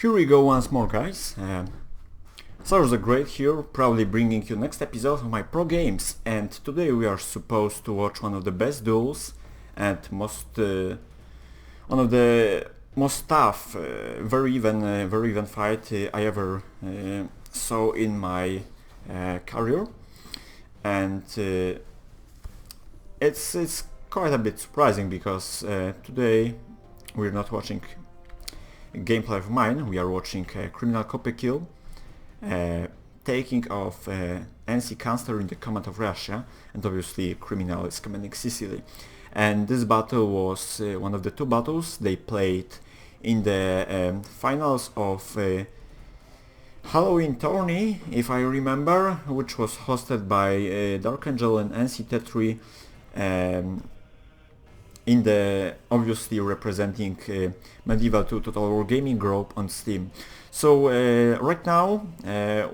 Here we go once more, guys. Cyrus the Great here, proudly bringing you next episode of my pro games, and today we are supposed to watch one of the best duels and one of the most tough, very even fight I ever saw in my career, and it's quite a bit surprising because today we're not watching gameplay of mine. We are watching Criminal Copy Kill, taking off NC Cancer in the command of Russia, and obviously Criminal is commanding Sicily. And this battle was one of the two battles they played in the finals of Halloween tourney, if I remember, which was hosted by Dark Angel and NC Tetri, in the obviously representing Medieval 2 Total War Gaming group on Steam. So right now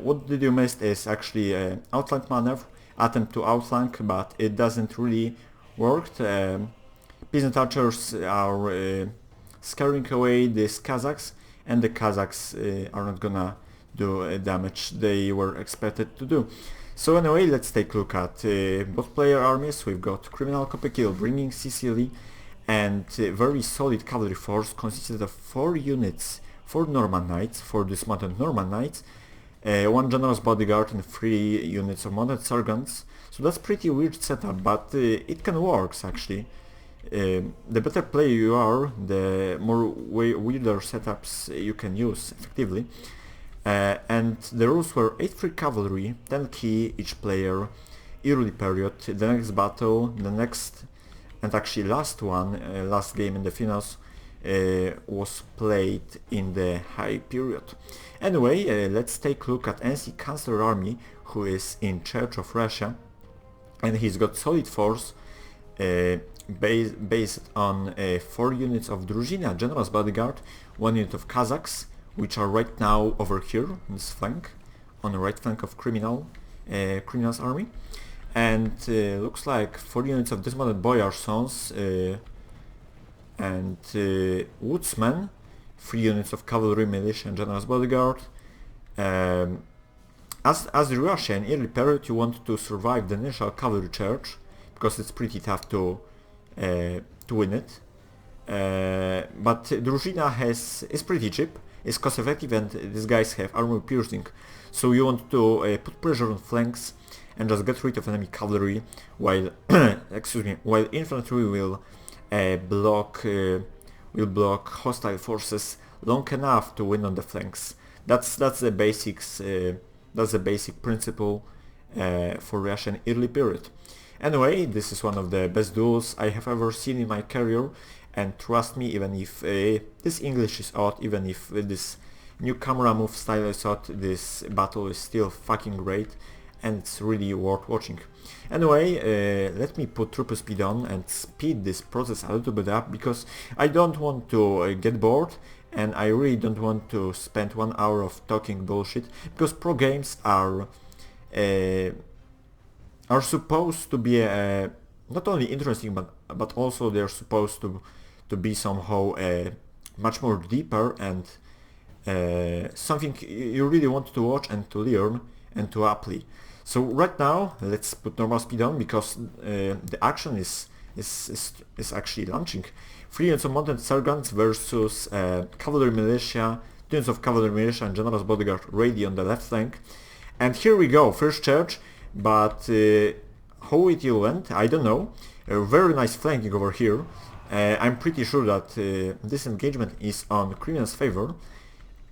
what did you miss is actually outflank maneuver, attempt to outflank, but it doesn't really work. Peasant archers are scaring away these Kazakhs, and the Kazakhs are not gonna do damage they were expected to do. So anyway, let's take a look at both player armies. We've got Criminal Copy Kill bringing Sicily, and very solid cavalry force consisted of 4 units, 4 Norman Knights, 4 dismounted Norman Knights, 1 General's Bodyguard and 3 units of mounted sergeants. So that's pretty weird setup, but it can work actually. The better player you are, the more weirder setups you can use effectively. And the rules were 8 free cavalry, 10 key each player, early period, the next battle, the next and actually last one, last game in the finals was played in the high period. Anyway, let's take a look at NC Cancer army, who is in charge of Russia, and he's got solid force based on 4 units of Druzhina, General's Bodyguard, 1 unit of Kazakhs, which are right now over here on this flank, on the right flank of Criminal's army, and looks like 4 units of dismounted boyar sons and woodsmen, 3 units of cavalry, militia and General's Bodyguard. As the Russian early period, you want to survive the initial cavalry charge because it's pretty tough to win it. But Druzhina is pretty cheap, is cost effective, and these guys have armor piercing, so you want to put pressure on flanks and just get rid of enemy cavalry, while while infantry will block hostile forces long enough to win on the flanks. That's the basics. That's the basic principle for Russian early period. Anyway, this is one of the best duels I have ever seen in my career. And trust me, even if this English is odd, even if this new camera move style is odd, this battle is still fucking great, and it's really worth watching. Anyway, let me put triple speed on and speed this process a little bit up, because I don't want to get bored, and I really don't want to spend 1 hour of talking bullshit, because pro games are supposed to be not only interesting, but also they're supposed to be somehow much more deeper and something you really want to watch and to learn and to apply. So right now let's put normal speed on, because the action is actually launching. 3 units of mounted sergeants versus cavalry militia, 2 units of cavalry militia and General's Bodyguard ready on the left flank. And here we go, first charge, but how it will end, I don't know. Very nice flanking over here. I'm pretty sure that this engagement is on Criminal's favor.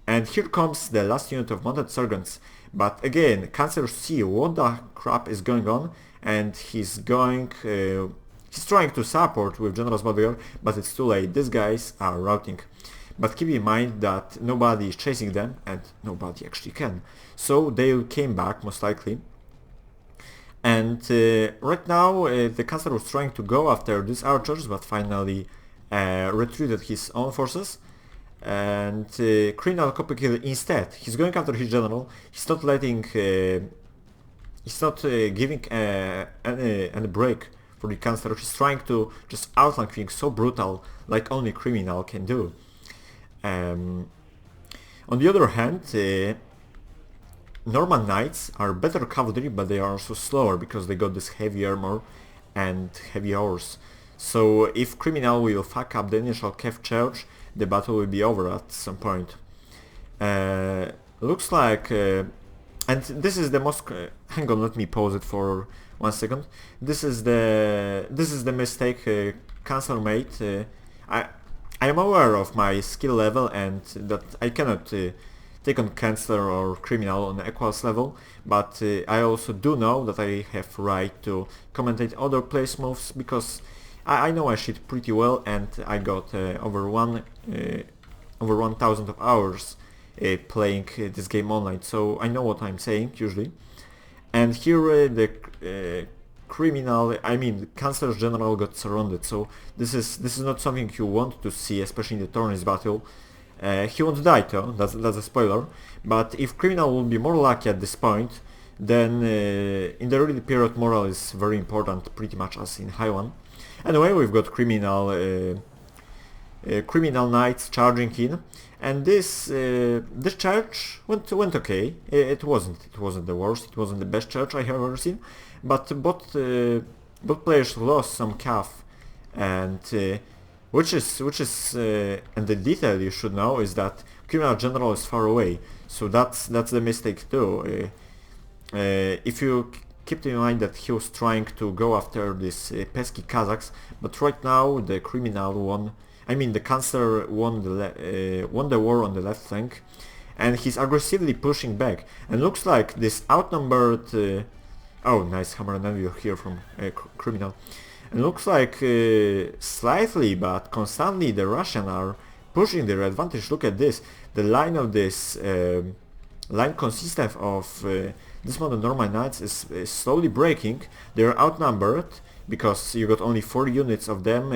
And here comes the last unit of mounted sergeants. But again, Cancer see what the crap is going on, and he's trying to support with General's Bodyguard, but it's too late. These guys are routing. But keep in mind that nobody is chasing them, and nobody actually can. So they came back most likely. And right now the Cancer was trying to go after these archers, but finally retreated his own forces. And Criminal Copy Kill instead, he's going after his general. He's not letting, he's not giving any break for the Cancer. He's trying to just outflank things so brutal, like only Criminal can do. On the other hand, Norman Knights are better cavalry, but they are also slower because they got this heavy armor and heavy horse. So if Criminal will fuck up the initial Cav charge, the battle will be over at some point. Looks like, and this is the most. Hang on, let me pause it for 1 second. This is the mistake Cancer made. I am aware of my skill level and that I cannot take on Cancer or Criminal on the equals level, but I also do know that I have right to commentate other players' moves because I know I cheat pretty well and I got over 1,000 of hours playing this game online, so I know what I'm saying usually. And here the Cancer's general got surrounded, so this is not something you want to see, especially in the Tornis battle. He won't die though, that's a spoiler, but if Criminal will be more lucky at this point, then in the early period morale is very important, pretty much as in High One. Anyway, we've got Criminal Knights charging in, and this charge went okay. It wasn't the worst, it wasn't the best charge I have ever seen, but both players lost some cav, and which is and the detail you should know is that Criminal General is far away, so that's the mistake too. If you keep in mind that he was trying to go after this pesky Kazakhs, but right now the Criminal won. The Cancer won the war on the left flank, and he's aggressively pushing back. And looks like this outnumbered. Oh, nice hammer and anvil here from Criminal. And looks like slightly but constantly the Russians are pushing their advantage. Look at this. The line of this line consistent of this modern Norman Knights is slowly breaking. They're outnumbered because you got only 4 units of them.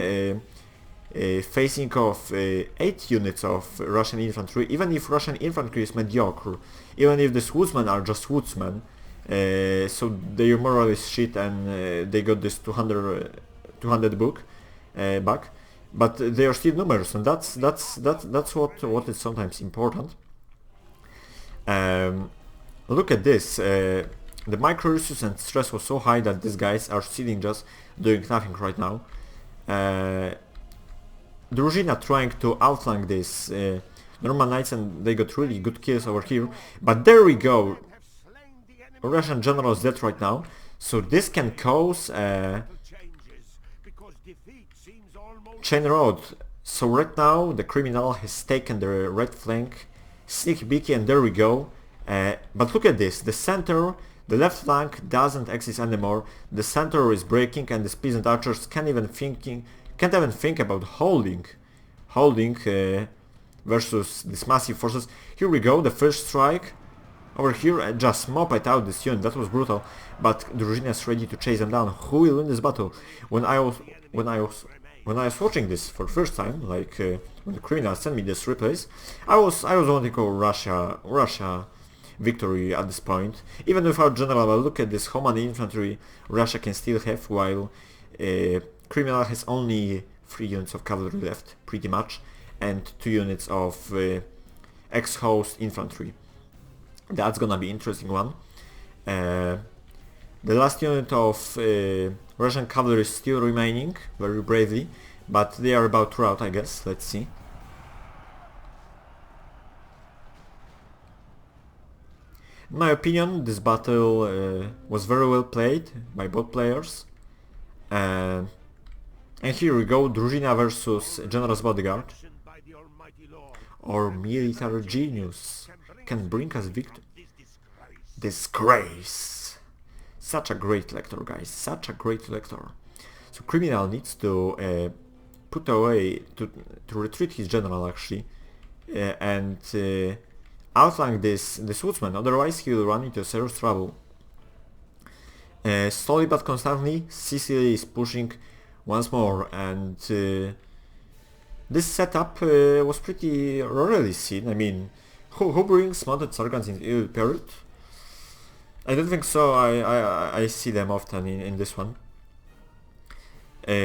Facing off 8 units of Russian infantry, even if Russian infantry is mediocre, even if the woodsmen are just woodsmen, so their morale is shit and they got this 200 book back, but they are still numerous, and that's what is sometimes important. Look at this. The micro resource and stress was so high that these guys are sitting just doing nothing right now. Druzhina trying to outflank this Norman Knights, and they got really good kills over here. But there we go. Russian general is dead right now, so this can cause chain road. So right now the Criminal has taken the right flank, sneaky beaky, and there we go. But look at this, the center, the left flank doesn't exist anymore. The center is breaking, and these peasant archers can't even think about holding versus these massive forces. Here we go, the first strike over here, just mop it out this unit. That was brutal, but Druzhina is ready to chase them down. Who will win this battle? When I was watching this for the first time, like when the Criminal sent me this replays, I was wanting to go Russia victory at this point. Even without general, but look at this, how many infantry Russia can still have, while Criminal has only 3 units of cavalry left, pretty much, and 2 units of ex-host infantry. That's gonna be interesting one. The last unit of Russian cavalry is still remaining, very bravely, but they are about to out, I guess. Let's see. In my opinion, this battle was very well played by both players. And here we go, Druzhina versus General's Bodyguard. Or military genius can bring us victory. Disgrace! Such a great lector, guys, such a great lector. So Criminal needs to put away, to retreat his general actually, and outflank this woodsman, otherwise he will run into serious trouble. Slowly but constantly, Sicily is pushing once more, and this setup was pretty rarely seen. I mean, who brings mounted Sargans in the period? I don't think so. I see them often in this one.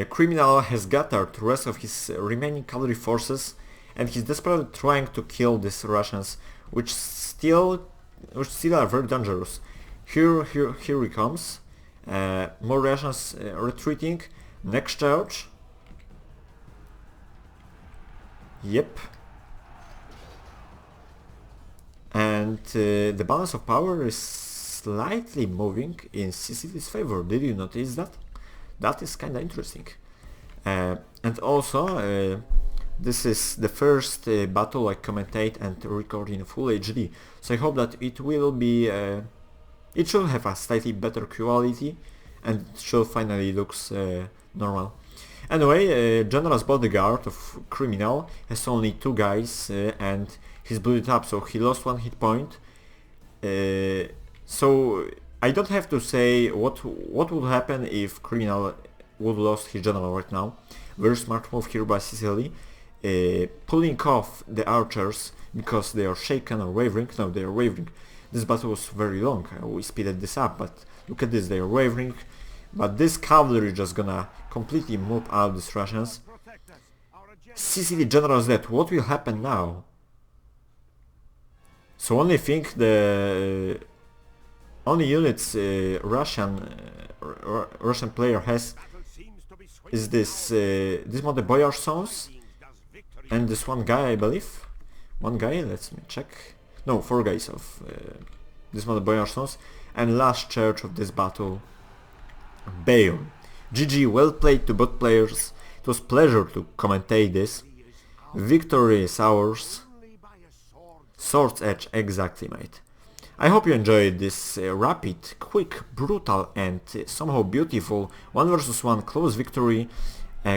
Criminal has gathered the rest of his remaining cavalry forces, and he's desperately trying to kill these Russians which still are very dangerous. Here he comes. More Russians retreating. Next charge. Yep. And the balance of power is slightly moving in Sicily's favor. Did you notice that? That is kinda interesting. And also, this is the first battle I commentate and record in full HD, so I hope that it will be... it should have a slightly better quality and it should finally looks normal. Anyway, General's bodyguard of Criminal has only 2 guys and he's blooded up, so he lost 1 hit point. So I don't have to say what would happen if Criminal would lose his general right now. Very smart move here by Sicily. Pulling off the archers because they are shaken or wavering. No, they are wavering. This battle was very long. We speeded this up, but look at this, they are wavering. But this cavalry just gonna completely move out these Russians. Sicily general is dead. What will happen now? So only think the only units Russian player has is this one the Boyar sons and this one guy, I believe. One guy, let me check. No, 4 guys of this one the Boyar sons, and last church of this battle, Bayern. GG, well played to both players. It was pleasure to commentate this. Victory is ours. Sword's edge, exactly, mate. I hope you enjoyed this rapid, quick, brutal and somehow beautiful 1 versus 1 close victory.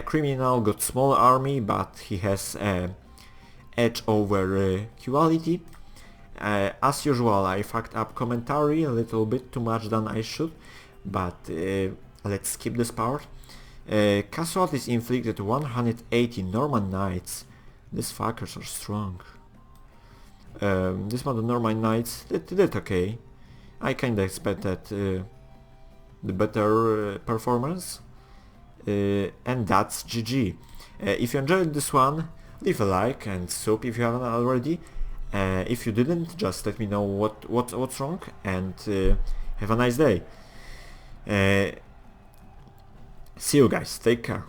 Criminal got small army, but he has edge over quality. As usual, I fucked up commentary a little bit too much than I should, but let's skip this part. Casualties inflicted 180 Norman Knights. These fuckers are strong. This one, the Norman Knights, did okay. I kinda expected the better performance. And that's GG. If you enjoyed this one, leave a like and sub if you haven't already. If you didn't, just let me know what's wrong, and have a nice day. See you guys, take care.